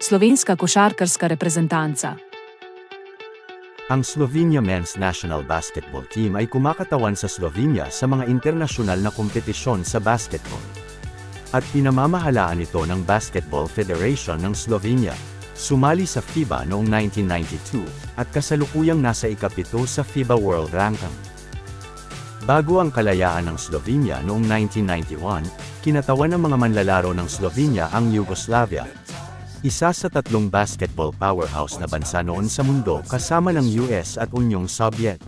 slovenska košarkarska reprezentanca. Ang Slovenia Men's National Basketball Team ay kumakatawan sa Slovenia sa mga internasyonal na kompetisyon sa basketball. At pinamamahalaan ito ng Basketball Federation ng Slovenia. Sumali sa FIBA noong 1992, at kasalukuyang nasa ika-7 sa FIBA World Ranking. Bago ang kalayaan ng Slovenia noong 1991, kinatawan ng mga manlalaro ng Slovenia ang Yugoslavia. Isa sa 3 basketball powerhouse na bansa noon sa mundo kasama ng US at Unyong Soviet.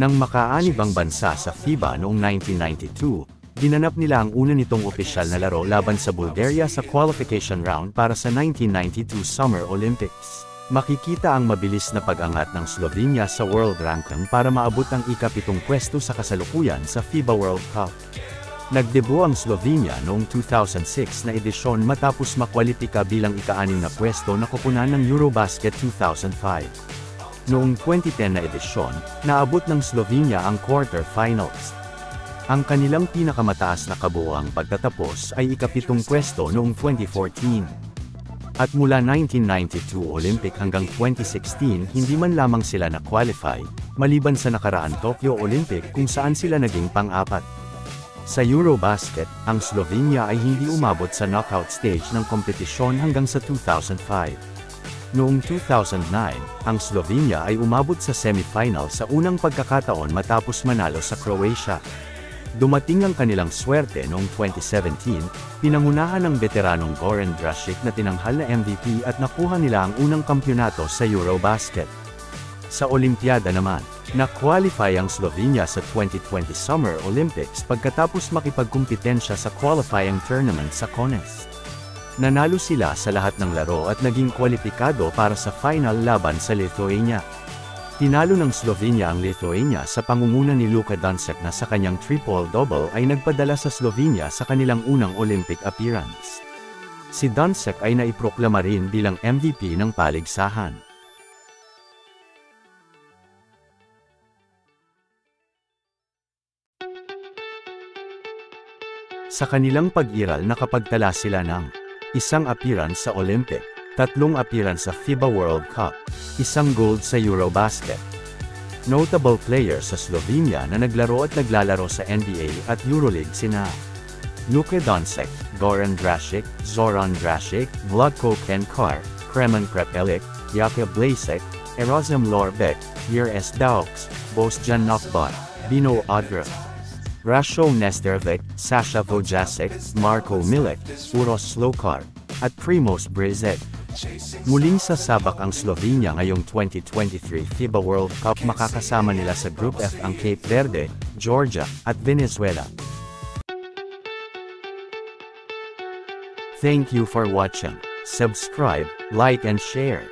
Nang makaanib ang bansa sa FIBA noong 1992, ginanap nila ang una nitong opisyal na laro laban sa Bulgaria sa qualification round para sa 1992 Summer Olympics. Makikita ang mabilis na pag-angat ng Slovenia sa world ranking para maabot ang ika-7 pwesto sa kasalukuyan sa FIBA World Cup. Nagdebu ang Slovenia noong 2006 na edisyon matapos makwalipika bilang ika-6 na pwesto na kupunan ng Eurobasket 2005. Noong 2010 na edisyon, naabot ng Slovenia ang quarter-finals. Ang kanilang pinakamataas na kabuuang pagtatapos ay ika-7 pwesto noong 2014. At mula 1992 Olympic hanggang 2016 hindi man lamang sila na-qualify, maliban sa nakaraan Tokyo Olympic kung saan sila naging pang-4. Sa Eurobasket, ang Slovenia ay hindi umabot sa knockout stage ng kompetisyon hanggang sa 2005. Noong 2009, ang Slovenia ay umabot sa semifinal sa unang pagkakataon matapos manalo sa Croatia. Dumating ang kanilang swerte noong 2017, pinangunahan ng veteranong Goran Dragic na tinanghal na MVP at nakuha nila ang unang kampyonato sa Eurobasket. Sa Olimpiada naman, na-qualify ang Slovenia sa 2020 Summer Olympics pagkatapos makipagkumpetensya sa qualifying tournament sa Kaunas. Nanalo sila sa lahat ng laro at naging kwalipikado para sa final laban sa Lithuania. Tinalo ng Slovenia ang Lithuania sa pangunguna ni Luka Doncic na sa kanyang triple-double ay nagpadala sa Slovenia sa kanilang unang Olympic appearance. Si Doncic ay naiproklama rin bilang MVP ng paligsahan. Sa kanilang pag-iral nakapagtala sila ng 1 appearance sa Olympic, 3 appearance sa FIBA World Cup, 1 gold sa Eurobasket. Notable players sa Slovenia na naglaro at naglalaro sa NBA at Euroleague sina Luka Doncic, Goran Dragic, Zoran Dragic, Vlatko Cancar, Kremen Prepelic, Jakub Blasek, Erozem Lorbek, Jiří Daux, Božidar Novbat, Bino Odra, Rasho Nestervik, Sasha Vojasic, Marko Milic, Uroš Slokar, at Primož Brizek. Muling sasabak ang Slovenia ngayong 2023 FIBA World Cup. Makakasama nila sa Group F ang Cape Verde, Georgia, at Venezuela. Thank you for watching. Subscribe, like and share.